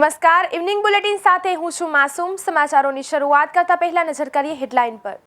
નમસ્કાર, evening bulletin સાથે હું છું માસૂમ। સમાચારોની શરૂઆત કરતા પહેલા નજર કરીએ હેડલાઇન પર।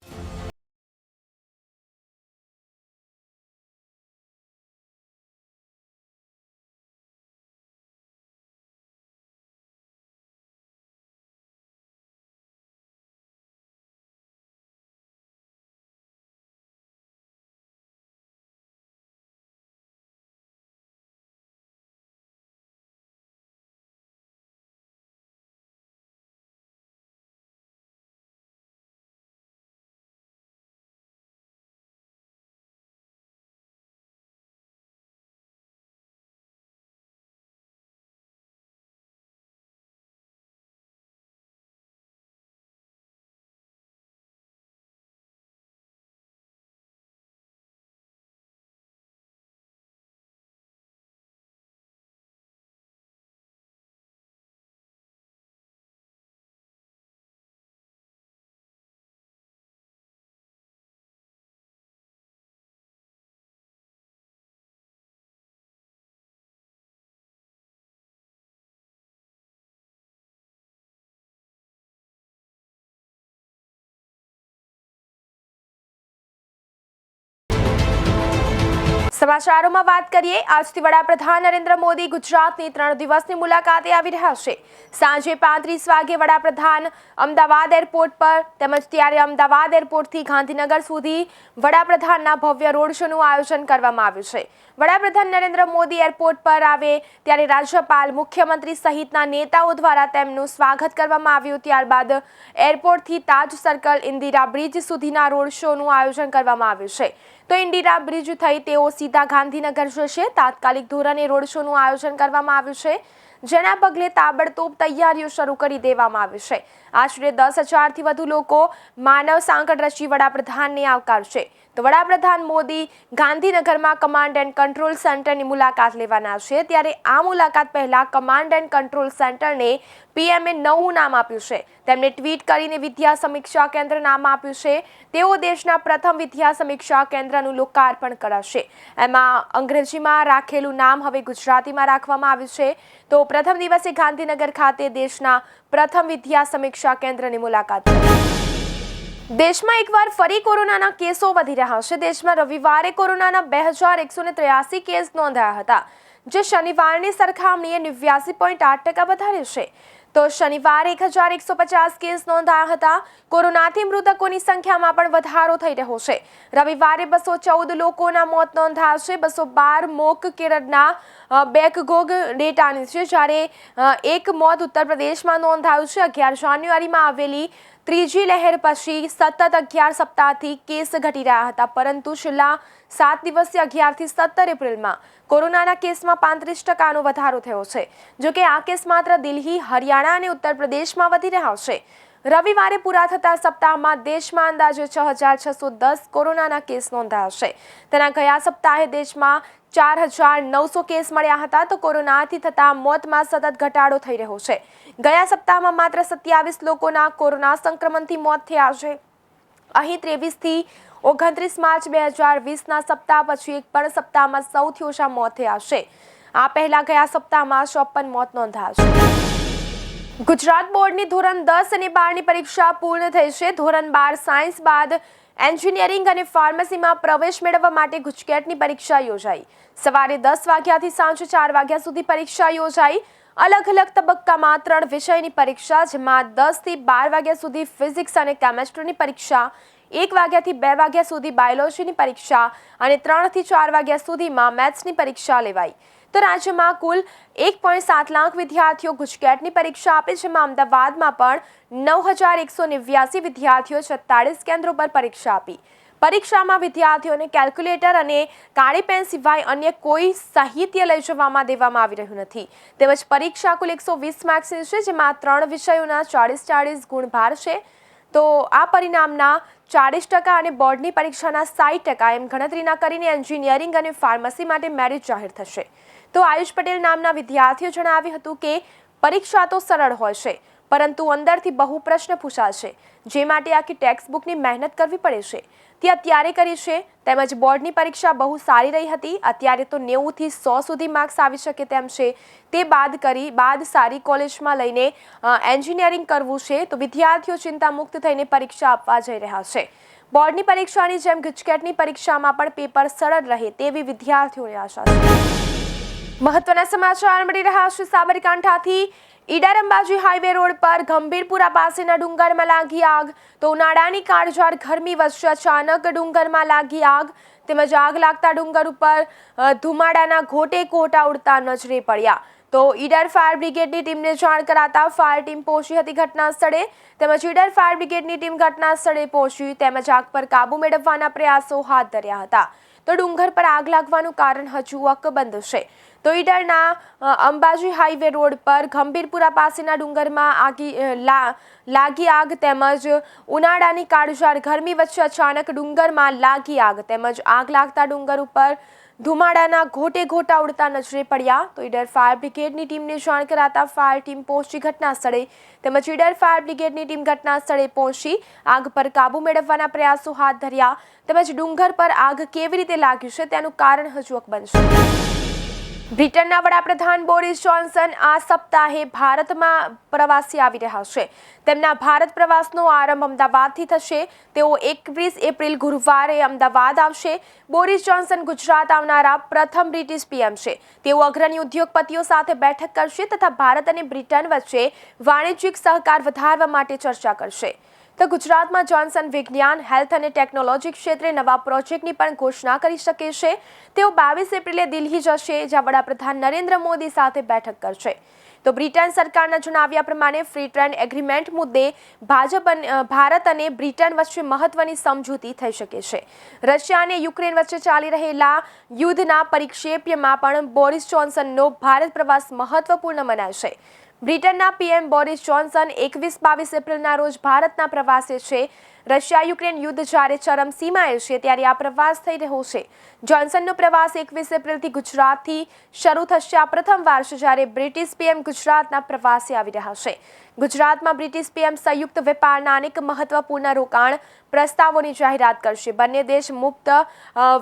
સમાચારોમાં વાત કરીએ। આજથી વડાપ્રધાન નરેન્દ્ર મોદી ગુજરાતની 3 દિવસની મુલાકાતે આવી રહ્યા છે। સાંજે 35 વાગે વડાપ્રધાન અમદાવાદ એરપોર્ટ પર તેમજ ત્યારે અમદાવાદ એરપોર્ટથી ગાંધીનગર સુધી વડાપ્રધાનના ભવ્ય રોડ શોનું આયોજન કરવામાં આવ્યું છે। વડાપ્રધાન નરેન્દ્ર મોદી એરપોર્ટ પર આવે ત્યારે રાજ્યપાલ, મુખ્યમંત્રી સહિતના નેતાઓ દ્વારા તેમનું સ્વાગત કરવામાં આવ્યું। ત્યારબાદ એરપોર્ટથી તાજ સર્કલ, ઇન્દિરા બ્રિજ સુધીના રોડ શોનું આયોજન કરવામાં આવ્યું છે। તો ઇન્દિરા બ્રિજ થઈ તેઓ સીધા ગાંધીનગર જશે। તાત્કાલિક ધોરણે રોડ શોનું આયોજન કરવામાં આવ્યું છે, જેના પગલે તાબડતોબ તૈયારીઓ શરૂ કરી દેવામાં આવી છે। આશરે 10,000થી વધુ લોકો માનવ સાંકળ રચી વડાપ્રધાનને આવકારશે। તો વડાપ્રધાન મોદી ગાંધીનગરમાં કમાન્ડ એન્ડ કંટ્રોલ સેન્ટરની મુલાકાત લેવાના છે। ત્યારે આ મુલાકાત પહેલા કમાન્ડ એન્ડ કંટ્રોલ સેન્ટરને પીએમએ નવું નામ આપ્યું છે। તેમણે ટ્વીટ કરીને વિદ્યા સમીક્ષા કેન્દ્ર નામ આપ્યું છે। તેઓ દેશના પ્રથમ વિદ્યા સમીક્ષા કેન્દ્રનું લોકાર્પણ કરાશે। એમાં અંગ્રેજીમાં રાખેલું નામ હવે ગુજરાતીમાં રાખવામાં આવ્યું છે। તો પ્રથમ દિવસે ગાંધીનગર ખાતે દેશના પ્રથમ વિદ્યા સમીક્ષા કેન્દ્રની મુલાકાત કરી। દેશમાં એકવાર ફરી કોરોનાના કેસો વધી રહ્યા છે। દેશમાં રવિવારે કોરોનાના 2183 કેસ નોંધાયા હતા, જે શનિવારની સરખામણીએ 89.8% વધારે છે। તો શનિવારે 1150 કેસ નોંધાયા હતા। કોરોનાથી મૃતકોની સંખ્યામાં પણ વધારો થઈ રહ્યો છે। રવિવારે 214 લોકોના મોત નોંધાયા છે। 212 મોત કેરળના બેકગોગ ડેટાની છે, જ્યારે એક મોત ઉત્તર પ્રદેશમાં નોંધાયું છે। 11 જાન્યુઆરીમાં આવેલી ત્રીજી લહેર પછી સતત 11 સપ્તાહથી કેસ ઘટી રહ્યા હતા, પરંતુ છેલ્લા 7 દિવસથી 11થી 17 એપ્રિલમાં કોરોનાના કેસમાં 35% વધારો થયો છે। જોકે આ કેસ માત્ર દિલ્હી, હરિયાણા અને ઉત્તર પ્રદેશમાં વધી રહ્યા છે। રવિવારે પૂરા થતા સપ્તાહમાં દેશમાં અંદાજે 6,610 કોરોનાના કેસ નોંધાયા છે। તેના ગયા સપ્તાહે દેશમાં 4,900 કેસ મળ્યા હતા। તો કોરોનાથી થતા મોતમાં સતત ઘટાડો થઈ રહ્યો છે। ગયા સપ્તાહમાં માત્ર 27 લોકોના કોરોના સંક્રમણથી મોત થયા છે। અહીં 23થી 29 માર્ચ 2020ના સપ્તાહ પછી એક પણ સપ્તાહમાં સૌથી ઓછા મોત થયા છે। આ પહેલા ગયા સપ્તાહમાં 54 મોત નોંધાયા છે। ગુજરાત બોર્ડની ધોરણ 10 અને 12ની પરીક્ષા પૂર્ણ થઈ છે। ધોરણ 12 સાયન્સ બાદ એન્જિનિયરિંગ અને ફાર્મસીમાં પ્રવેશ મેળવવા માટે ગુજકેટની પરીક્ષા યોજાઈ। સવારે 10 વાગ્યાથી સાંજે 4 વાગ્યા સુધી પરીક્ષા યોજાઈ। અલગ અલગ તબક્કામાં 3 વિષયની પરીક્ષા, જેમાં 10થી 12 વાગ્યા સુધી ફિઝિક્સ અને કેમેસ્ટ્રીની પરીક્ષા, 1 વાગ્યાથી 2 વાગ્યા સુધી બાયોલોજીની પરીક્ષા અને 3થી 4 વાગ્યા સુધીમાં મેથ્સની પરીક્ષા લેવાઈ। તો રાજ્યમાં કુલ 1.7 લાખ વિદ્યાર્થીઓ ગુજકેટની પરીક્ષા આપે, જેમાં અમદાવાદમાં પણ 9,189 વિદ્યાર્થીઓ 46 કેન્દ્રો પર પરીક્ષા આપી। પરીક્ષામાં વિદ્યાર્થીઓને કેલ્ક્યુલેટર અને કાળી પેન સિવાય અન્ય કોઈ સાહિત્ય લઈ જવામાં દેવામાં આવી રહ્યું નથી। તેમજ પરીક્ષા કુલ 120 માર્ક્સની છે, જેમાં 3 વિષયોના 40 ગુણ ભાર છે। તો આ પરિણામના 40% અને બોર્ડની પરીક્ષાના 60% એમ ગણતરીના કરીને એન્જિનિયરિંગ અને ફાર્મસી માટે મેરિટ જાહેર થશે। તો આયુષ પટેલ નામના વિદ્યાર્થીઓ જણાવ્યું હતું કે પરીક્ષા તો સરળ હોય છે, પરંતુ અંદરથી બહુ પ્રશ્ન પૂછાશે, જે માટે આખી ટેક્સ્ટ બુકની મહેનત કરવી પડે છે તે અત્યારે કરી છે. તેમજ બોર્ડની પરીક્ષા બહુ સારી રહી હતી. અત્યારે તો 90 થી 100 સુધી માર્ક્સ આવી શકે તેમ છે. તે બાદ સારી કોલેજમાં લઈને એન્જિનિયરિંગ કરવું છે. તો વિદ્યાર્થીઓ ચિંતામુક્ત થઈને પરીક્ષા આપવા જઈ રહ્યા છે. બોર્ડની પરીક્ષાની જેમ ગુજકેટની પરીક્ષામાં પણ પેપર સરળ રહે તેવી વિદ્યાર્થીઓની આશા છે. મહત્વના સમાચાર મળી રહ્યા છે સાબરકાંઠાથી. ઈડર અંબાજી હાઈવે રોડ પર ગંભીરપુરા પાસેના ડુંગરમાં લાગી આગ. તો ઉનાળાની કાળઝાળ ગરમી વચ્ચે અચાનક ડુંગરમાં લાગી આગ. તેમજ આગ લાગતા ડુંગર ઉપર ધુમાડાના ગોટે ગોટા ઉડતા નજરે પડ્યા. તો ઈડર ફાયર બ્રિગેડની ટીમને જાણ કરાતા ફાયર ટીમ પહોંચી હતી ઘટના સ્થળે. તેમજ ઈડર ફાયર બ્રિગેડની ટીમ ઘટના સ્થળે પહોંચી તેમજ આગ પર કાબુ મેળવવાના પ્રયાસો હાથ ધર્યા હતા. તો ડુંગર પર આગ લાગવાનું કારણ હજુ અકબંધ છે. તો ઈડરના અંબાજી હાઈવે રોડ પર ગંભીરપુરા પાસેના ડુંગરમાં લાગી આગ. તેમજ ઉનાળાની કાળઝાળ ગરમી વચ્ચે અચાનક ડુંગરમાં લાગી આગ. તેમજ આગ લાગતા ડુંગર ઉપર ધુમાડાના ગોટે ગોટા ઉડતા નજરે પડ્યા. તો ઈડર ફાયર બ્રિગેડની ટીમને જાણ કરાતા ફાયર ટીમ પહોંચી ઘટના સ્થળે. તેમજ ઈડર ફાયર બ્રિગેડની ટીમ ઘટના સ્થળે પહોંચી આગ પર કાબુ મેળવવાના પ્રયાસો હાથ ધર્યા. તેમજ ડુંગર પર આગ કેવી રીતે લાગી છે તેનું કારણ હજુ અકબંધ છે. બ્રિટનના વડાપ્રધાન બોરિસ જોન્સન આ સપ્તાહે ભારતમાં પ્રવાસે આવી રહ્યા છે. તેમના ભારત પ્રવાસનો આરંભ અમદાવાદથી થશે. તેઓ 21 એપ્રિલ ગુરુવારે અમદાવાદ આવશે. બોરિસ જોન્સન ગુજરાત આવનારા પ્રથમ બ્રિટિશ પીએમ છે. તેઓ અગ્રણી ઉદ્યોગપતિઓ સાથે બેઠક કરશે તથા ભારત અને બ્રિટન વચ્ચે વાણિજ્યિક સહકાર વધારવા માટે ચર્ચા કરશે. તો ગુજરાતમાં જોન્સન વિજ્ઞાન, હેલ્થ અને ટેકનોલોજી ક્ષેત્રે નવા પ્રોજેક્ટની પણ ઘોષણા કરી શકે છે. તેઓ 22 એપ્રિલે દિલ્હી જશે, જ્યાં વડાપ્રધાન નરેન્દ્ર મોદી સાથે બેઠક કરશે. તો બ્રિટન સરકારના જણાવ્યા પ્રમાણે ફ્રી ટ્રેડ એગ્રીમેન્ટ મુદ્દે ભારત અને બ્રિટન વચ્ચે મહત્વની સમજૂતી થઈ શકે છે. રશિયા અને યુક્રેન વચ્ચે ચાલી રહેલા યુદ્ધના પરિપ્રેક્ષ્યમાં પણ બોરિસ જોન્સનનો ભારત પ્રવાસ મહત્વપૂર્ણ મનાય છે. બ્રિટનના પીએમ બોરિસ જોન્સન 21-22 એપ્રિલના રોજ ભારતના પ્રવાસે છે. રશિયા યુક્રેન યુદ્ધ જ્યારે ચરમસીમાએ છે ત્યારે આ પ્રવાસ થઈ રહ્યો છે. જોન્સનનો પ્રવાસ 21 એપ્રિલથી ગુજરાતથી શરૂ થશે. આ પ્રથમવાર છે જ્યારે બ્રિટિશ પીએમ ગુજરાતના પ્રવાસે આવી રહ્યા છે. ગુજરાતમાં બ્રિટિશ પીએમ સંયુક્ત વેપારના અનેક મહત્વપૂર્ણ રોકાણ પ્રસ્તાવોની જાહેરાત કરશે. બંને દેશ મુક્ત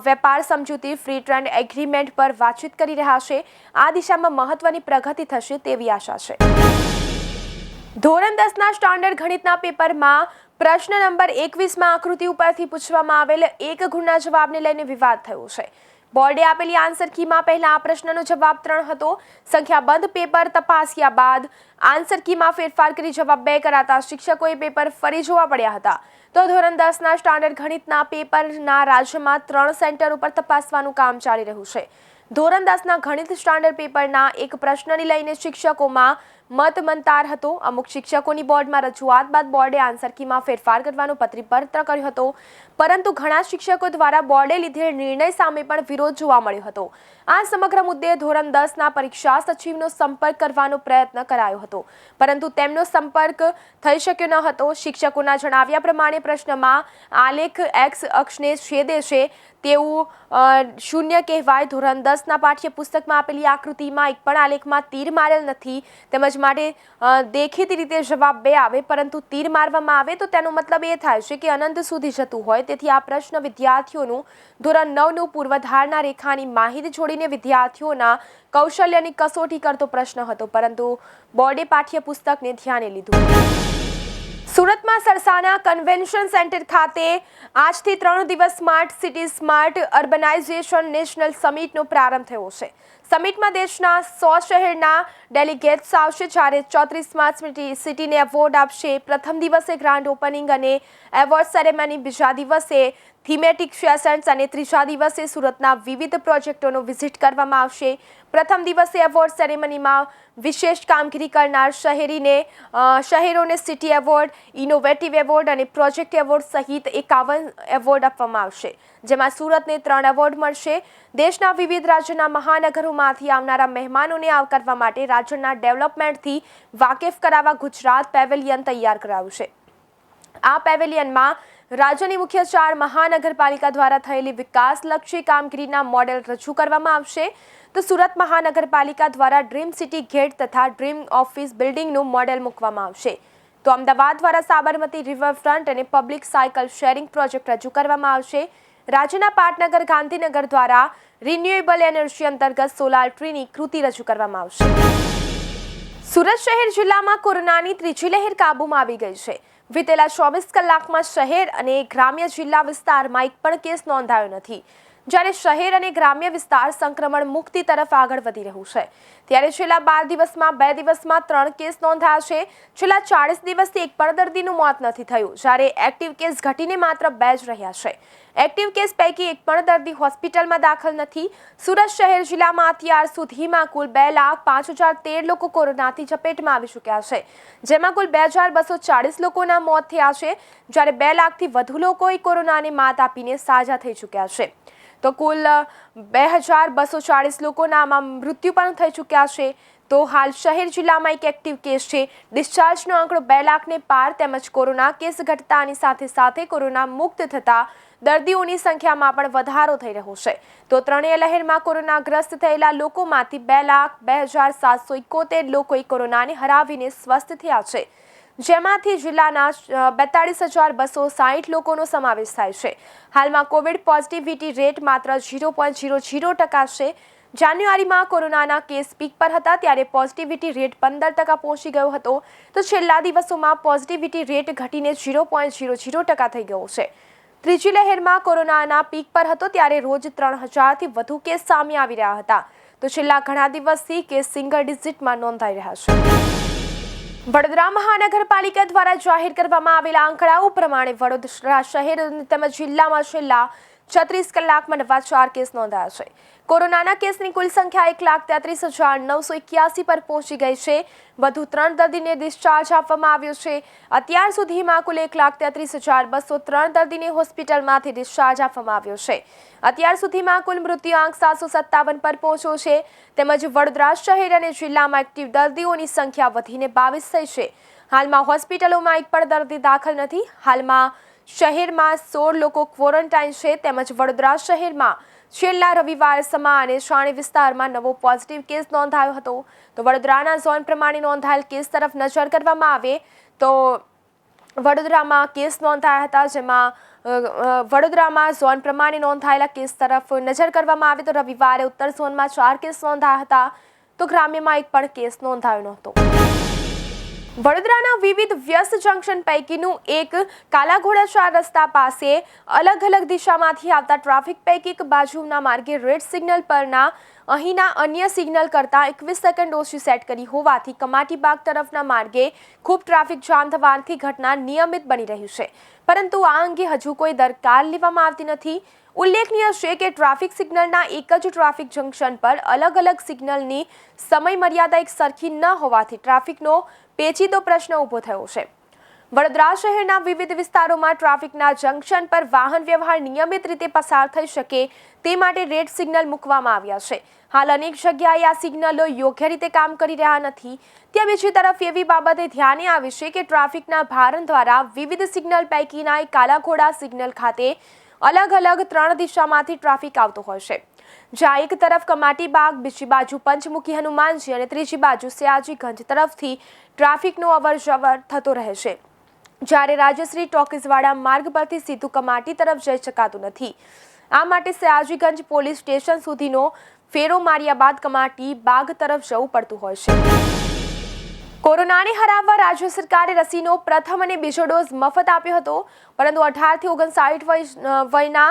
વેપાર સમજૂતી ફ્રી ટ્રેડ એગ્રીમેન્ટ પર વાતચીત કરી રહ્યા છે. આ દિશામાં મહત્વની પ્રગતિ થશે તેવી આશા છે. ધોરણ 10ના સ્ટાન્ડર્ડ ગણિતના પેપરમાં પ્રશ્ન નંબર 21માં આકૃતિ ઉપરથી પૂછવામાં આવેલ એક ગુણના જવાબને લઈને વિવાદ થયો છે. બોર્ડે આપેલી આન્સર કીમાં પહેલા આ પ્રશ્નનો જવાબ 3 હતો. સંખ્યાબંધ પેપર તપાસ્યા બાદ આન્સર કીમાં ફેરફાર કરી જવાબ 2 કરાતા શિક્ષકોએ પેપર ફરી જોવા પડ્યા હતા. તો ધોરણ 10ના સ્ટાન્ડર્ડ ગણિતના પેપરના રાજ્યમાં 3 સેન્ટર ઉપર તપાસવાનું કામ ચાલી રહ્યું છે. ધોરણ 10ના ગણિત સ્ટાન્ડર્ડ પેપરના એક પ્રશ્નને લઈને શિક્ષકોમાં મત મંતાર હતો. અમુક શિક્ષકોની બોર્ડમાં રજૂઆત બાદ બોર્ડે આન્સર કીમાં ફેરફાર કરવાનો પત્રપત્ર કર્યો હતો. પરંતુ ઘણા શિક્ષકો દ્વારા બોર્ડે લીધેલ નિર્ણય સામે પણ વિરોધ જોવા મળ્યો હતો. આ સમગ્ર મુદ્દે ધોરણ 10ના પરીક્ષા સચિવનો સંપર્ક કરવાનો પ્રયત્ન કરાયો હતો, પરંતુ તેમનો સંપર્ક થઈ શક્યો ન હતો. શિક્ષકોના જણાવ્યા પ્રમાણે પ્રશ્નમાં આલેખ એક્સ અક્ષને છેદે છે તેવું શૂન્ય કહેવાય. ધોરણ 10ના પાઠ્યપુસ્તકમાં આપેલી આકૃતિમાં એક પણ આલેખમાં તીર મારેલ નથી. તેમજ માટે દેખીતી રીતે જવાબ 2 આવે, પરંતુ તીર મારવામાં આવે તો તેનો મતલબ એ થાય છે કે અનંત સુધી જતું હોય. તેથી આ પ્રશ્ન વિદ્યાર્થીઓનું ધોરણ 9નું પૂર્વધારણા રેખાની માહિતી જોડીને વિદ્યાર્થીઓના કૌશલ્યની કસોટી કરતો પ્રશ્ન હતો, પરંતુ બોર્ડે પાઠ્યપુસ્તકને ધ્યાને લીધું. સુરતમાં સરસાના કન્વેન્શન સેન્ટર ખાતે આજથી 3 દિવસ smart city smart urbanization national સમિટનો પ્રારંભ થયો છે. સમિટમાં દેશના 100 શહેરના ડેલિગેટ્સ આવશે, જ્યારે 34 સ્માર્ટ સિટીને એવોર્ડ આપશે. પ્રથમ દિવસે ગ્રાન્ડ ઓપનિંગ અને એવોર્ડ સેરેમની, બીજા દિવસે થીમેટિક સેશન્સ અને ત્રીજા દિવસે સુરતના વિવિધ પ્રોજેક્ટોનો વિઝિટ કરવામાં આવશે. પ્રથમ દિવસે એવોર્ડ સેરેમનીમાં વિશેષ કામગીરી કરનાર શહેરોને સિટી એવોર્ડ, ઇનોવેટિવ એવોર્ડ અને પ્રોજેક્ટ એવોર્ડ સહિત 51 એવોર્ડ આપવામાં આવશે, જેમાં સુરતને 3 એવોર્ડ મળશે. દેશના વિવિધ રાજ્યના મહાનગરોમાંથી આવનારા મહેમાનોને આવકારવા માટે રાજ્યના ડેવલપમેન્ટથી વાકેફ કરાવવા ગુજરાત પેવેલિયન તૈયાર કરાયું છે. આ પેવેલિયનમાં રાજ્યની મુખ્ય 4 મહાનગરપાલિકા દ્વારા થયેલી વિકાસલક્ષી કામગીરીના મોડેલ રજૂ કરવામાં આવશે. તો સુરત મહાનગરપાલિકા દ્વારા ડ્રીમ સિટી ગેટ તથા ડ્રીમ ઓફિસ બિલ્ડિંગનું મોડેલ મૂકવામાં આવશે. તો અમદાવાદ દ્વારા સાબરમતી રિવરફ્રન્ટ અને પબ્લિક સાયકલ શેરિંગ પ્રોજેક્ટ રજૂ કરવામાં આવશે. રાજ્યના પાટનગર ગાંધીનગર દ્વારા રિન્યુએબલ એનર્જી અંતર્ગત સોલાર ટ્રીની કૃતિ રજૂ કરવામાં આવશે. સુરત શહેર જિલ્લામાં કોરોનાની ત્રીજી લહેર કાબૂમાં આવી ગઈ છે. વિતેલા 24 કલાકમાં શહેર અને ગ્રામ્ય જિલ્લા વિસ્તારમાં એક પણ કેસ નોંધાયો નથી. જ્યારે શહેર અને ગ્રામ્ય વિસ્તાર સંક્રમણ મુક્તિ તરફ આગળ વધી રહ્યું છે, ત્યારે છેલ્લા 12 દિવસમાં 2 દિવસમાં 3 કેસ નોંધાયા છે. છેલ્લા 40 દિવસથી એક પણ દર્દીનું મોત નથી થયું, જ્યારે એક્ટિવ કેસ ઘટીને માત્ર 2 જ રહ્યા છે. એક્ટિવ કેસ પૈકી એક પણ દર્દી હોસ્પિટલમાં દાખલ નથી. સુરત શહેર જિલ્લામાં અત્યાર સુધીમાં કુલ 2,05,013 લોકો કોરોનાથી ઝપેટમાં આવી ચૂક્યા છે, જેમાં કુલ 2,240 લોકોના મોત થયા છે, જ્યારે 2 લાખથી વધુ લોકોએ કોરોનાને માત આપીને સાજા થઈ ચૂક્યા છે. તો કુલ 2,240 લોકોના મૃત્યુ પણ થઈ ચૂક્યા છે. તો હાલ શહેર જિલ્લામાં એક એક્ટિવ કેસ છે. ડિસ્ચાર્જનો આંકડો 2 લાખને પાર તેમજ કોરોના કેસ ઘટતાની સાથે સાથે કોરોના મુક્ત થતા દર્દીઓની સંખ્યામાં પણ વધારો થઈ રહ્યો છે. તો ત્રણેય લહેરમાં કોરોનાગ્રસ્ત થયેલા લોકોમાંથી 2,02,771 લોકોએ કોરોનાને હરાવીને સ્વસ્થ થયા છે, જેમાંથી જિલ્લાના 42,260 લોકોનો સમાવેશ થાય છે. હાલમાં કોવિડ પોઝિટિવિટી રેટ માત્ર 0.00% છે. જાન્યુઆરીમાં કોરોનાના કેસ પીક પર હતા, ત્યારે પોઝિટિવિટી રેટ 15% પહોંચી ગયો હતો. તો છેલ્લા દિવસોમાં પોઝિટિવિટી રેટ ઘટીને 0.00% થઈ ગયો છે. ત્રીજી લહેરમાં કોરોનાના પીક પર હતો, ત્યારે રોજ 3,000થી વધુ કેસ સામે આવી રહ્યા હતા. તો છેલ્લા ઘણા દિવસથી કેસ સિંગલ ડિજિટમાં નોંધાઈ રહ્યા છે. વડોદરા મહાનગરપાલિકા દ્વારા જાહેર કરવામાં આવેલા આંકડાઓ પ્રમાણે વડોદરા શહેર તેમજ જિલ્લામાં છેલ્લા 36 કલાકમાં નવા 4 કેસ નોંધાયા છે. કોરોનાના કેસની કુલ સંખ્યા 1,33,981 પર પહોંચી ગઈ છે. વધુ 3 દર્દીને ડિસ્ચાર્જ આપવામાં આવ્યો છે. અત્યાર સુધીમાં કુલ 1,33,203 દર્દીને હોસ્પિટલમાંથી ડિસ્ચાર્જ આપવામાં આવ્યો છે. અત્યાર સુધીમાં કુલ મૃત્યુઆંક 757 પર પહોંચ્યો છે. તેમજ વડોદરા શહેર અને જિલ્લામાં એક્ટિવ દર્દીઓની સંખ્યા વધીને 22 થઈ છે. હાલમાં હોસ્પિટલોમાં એક પણ દર્દી દાખલ નથી. હાલમાં શહેરમાં 16 લોકો ક્વોરન્ટાઇન છે. તેમજ વડોદરા શહેરમાં છેલ્લા રવિવારે સમા અને શાણી વિસ્તારમાં નવો પોઝિટિવ કેસ નોંધાયો હતો. તો વડોદરાના ઝોન પ્રમાણે નોંધાયેલ કેસ તરફ નજર કરવામાં આવે તો વડોદરામાં કેસ નોંધાયા હતા, જેમાં વડોદરામાં ઝોન પ્રમાણે નોંધાયેલા કેસ તરફ નજર કરવામાં આવે તો રવિવારે ઉત્તર ઝોનમાં 4 કેસ નોંધાયા હતા. તો ગ્રામ્યમાં એક પણ કેસ નોંધાયો નહોતો. વડોદરાના વિવિધ વ્યસ્ત જંકશન પૈકીનું એક કાલાઘોડા 4 રસ્તા પાસે અલગ અલગ દિશામાંથી આવતા ટ્રાફિક પૈકી એક બાજુના માર્ગે રેડ સિગ્નલ પરના અહીંના અન્ય સિગ્નલ કરતાં 21 સેકન્ડ ઓછી સેટ કરી હોવાથી કમાટીબાગ તરફના માર્ગે ખૂબ ટ્રાફિક જામ થવાની ઘટના નિયમિત બની રહી છે, પરંતુ આ અંગે હજુ કોઈ દરકાર લેવામાં આવતી નથી. ઉલ્લેખનીય છે કે ટ્રાફિક સિગ્નલના એક જ ટ્રાફિક જંકશન પર અલગ અલગ સિગ્નલની સમય મર્યાદા એક સરખી ન હોવાથી ટ્રાફિકનો પેચીદો પ્રશ્ન ઊભો થયો છે. વડોદરા શહેરના વિવિધ વિસ્તારોમાં ટ્રાફિકના જંકશન પર વાહન વ્યવહાર નિયમિત રીતે પસાર થઈ શકે તે માટે રેડ સિગ્નલ મૂકવામાં આવ્યા છે. હાલ અનેક જગ્યાએ આ સિગ્નલો યોગ્ય રીતે કામ કરી રહ્યા નથી. ત્યાં બીજી તરફ એવી બાબતે ધ્યાને આવી છે કે ટ્રાફિકના ભારણ દ્વારા વિવિધ સિગ્નલ પૈકીના એક કાલાઘોડા સિગ્નલ ખાતે અલગ અલગ 3 દિશામાંથી ટ્રાફિક આવતો હોય છે, જ્યાં એક તરફ કમાટીબાગ, બીજી બાજુ પંચમુખી હનુમાનજી અને ત્રીજી બાજુ સયાજીગંજ તરફથી ટ્રાફિકનો અવરજવર થતો રહે છે, જ્યારે રાજશ્રી ટોકીઝવાડા માર્ગ પરથી સીધું કમાટી તરફ જઈ શકાતું નથી. આ માટે સયાજીગંજ પોલીસ સ્ટેશન સુધીનો ફેરો માર્યા બાદ કમાટી બાગ તરફ જવું પડતું હોય છે. કોરોનાને હરાવવા રાજ્ય સરકારે રસીનો પ્રથમ અને બીજો ડોઝ મફત આપ્યો હતો, પરંતુ 18 થી 59 વયના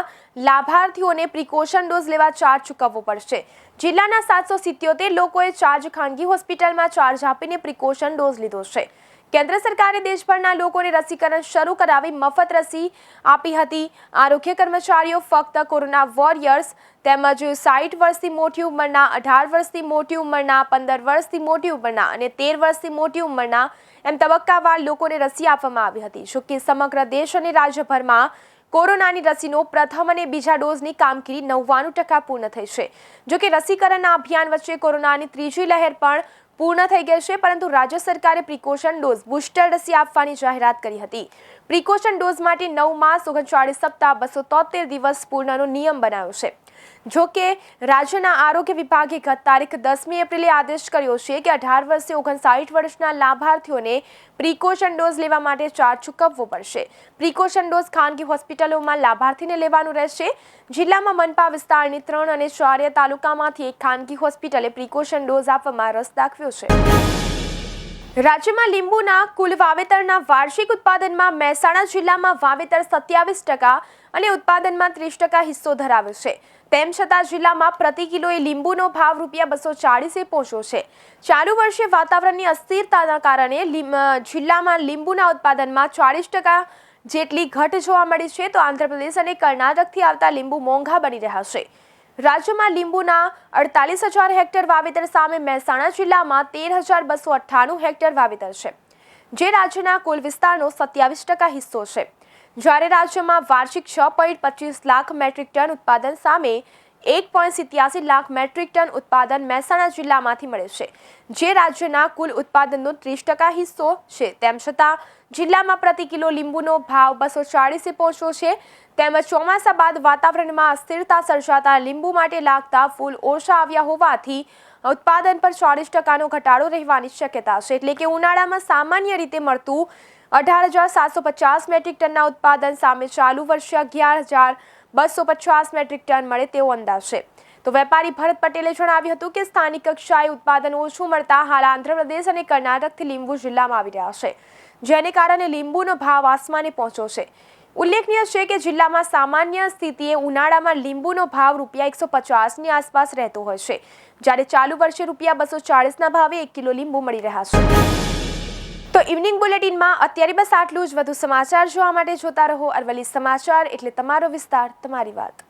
લાભાર્થીઓને પ્રિકોશન ડોઝ લેવા ચાર્જ ચૂકવવો પડશે. જિલ્લાના 777 લોકોએ ચાર્જ ખાનગી હોસ્પિટલમાં ચાર્જ આપીને પ્રિકોશન ડોઝ લીધો છે. કેન્દ્ર સરકારે દેશભરના લોકોને રસીકરણ શરૂ કરાવી મફત રસી આપી હતી. આરોગ્ય કર્મચારીઓ ફક્ત કોરોના વોરિયર્સ તેમજ 60 વર્ષથી મોટી ઉંમરના, 18 વર્ષથી મોટી ઉંમરના, 15 વર્ષથી મોટી ઉંમરના અને 13 વર્ષથી મોટી ઉંમરના એમ તબક્કાવાર લોકોને રસી આપવામાં આવી હતી. જોકે સમગ્ર દેશ અને રાજ્યભરમાં કોરોનાની રસીનો પ્રથમ અને બીજા ડોઝની કામગીરી 99% પૂર્ણ થઈ છે. જોકે રસીકરણના અભિયાન વચ્ચે કોરોનાની ત્રીજી લહેર પણ પૂર્ણ થઈ ગઈ છે, પરંતુ રાજ્ય સરકારે પ્રિકોશન ડોઝ બુસ્ટર રસી આપવાની જાહેરાત કરી હતી. પ્રિકોશન ડોઝ માટે 9 માસ 39 સપ્તાહ 273 દિવસ પૂર્ણનો નિયમ બનાવ્યો છે. જો કે રાજ્યના આરોગ્ય વિભાગે ગત તારીખ 10મી એપ્રિલે આદેશ કર્યો છે કે 18 વર્ષથી 59 વર્ષના લાભાર્થીઓને પ્રિકોશન ડોઝ લેવા માટે ચાર્જ ચૂકવવો પડશે. પ્રિકોશન ડોઝ ખાનગી હોસ્પિટલોમાં લાભાર્થીને લેવાનું રહેશે. જિલ્લામાં મનપા વિસ્તારની 3 અને 4 તાલુકામાંથી એક ખાનગી હોસ્પિટલે પ્રિકોશન ડોઝ આપવામાં રસ દાખવ્યો છે. રાજ્યમાં લીંબુના કુલ વાવેતરના વાર્ષિક ઉત્પાદનમાં મહેસાણા જિલ્લામાં વાવેતર 27% અને ઉત્પાદનમાં 30% હિસ્સો ધરાવે છે. તેમ છતાં જિલ્લામાં પ્રતિ કિલોએ લીંબુનો ભાવ ₹240 પહોંચ્યો છે. ચાલુ વર્ષે વાતાવરણની અસ્થિરતાના કારણે જિલ્લામાં લીંબુના ઉત્પાદનમાં 40% જેટલી ઘટ જોવા મળી છે, તો આંધ્રપ્રદેશ અને કર્ણાટકથી આવતા લીંબુ મોંઘા બની રહ્યા છે. રાજ્યમાં લીંબુના 48,000 હેક્ટર વાવેતર સામે મહેસાણા જિલ્લામાં 13,298 હેક્ટર વાવેતર છે, જે રાજ્યના કુલ વિસ્તારનો 27% હિસ્સો છે. જ્યારે રાજ્યમાં વાર્ષિક 6.25 લાખ મેટ્રિક ટન ઉત્પાદન સામે 1.87 લાખ મેટ્રિક ટન ઉત્પાદન મહેસાણા જિલ્લામાંથી મળે છે, જે રાજ્યના કુલ ઉત્પાદનનો 30% હિસ્સો છે. તેમ છતાં જિલ્લામાં પ્રતિ કિલો લીંબુનો ભાવ ₹240 પહોંચ્યો છે. તેમજ ચોમાસા બાદ વાતાવરણમાં અસ્થિરતા સર્જાતા લીંબુ માટે લાગતા ફૂલ ઓછા આવ્યા હોવાથી ઉત્પાદન પર 40%નો ઘટાડો રહેવાની શક્યતા છે. એટલે કે ઉનાળામાં સામાન્ય રીતે મળતું 18,750 મેટ્રિક ટનના ઉત્પાદન સામે ચાલુ વર્ષે 11,250 મેટ્રિક ટન મળે તેવો અંદાજ છે. તો વેપારી ભરત પટેલે જણાવ્યું હતું કે સ્થાનિક કક્ષાએ ઉત્પાદન ઓછું મળતા હાલ આંધ્રપ્રદેશ અને કર્ણાટકથી લીંબુ જિલ્લામાં આવી રહ્યા છે, જેને કારણે લીંબુનો ભાવ આસમાને પહોંચ્યો છે. ઉલ્લેખનીય છે કે જિલ્લામાં સામાન્ય સ્થિતિએ ઉનાળામાં લીંબુનો ભાવ ₹150ની આસપાસ રહેતો હોય છે, જ્યારે ચાલુ વર્ષે ₹240ના ભાવે 1 કિલો લીંબુ મળી રહ્યા છે. તો ઇવનિંગ બુલેટિનમાં અત્યારે બસ આટલું જ. વધુ સમાચાર જોવા માટે જોતા રહો અરવલ્લી સમાચાર, એટલે તમારો વિસ્તાર, તમારી વાત.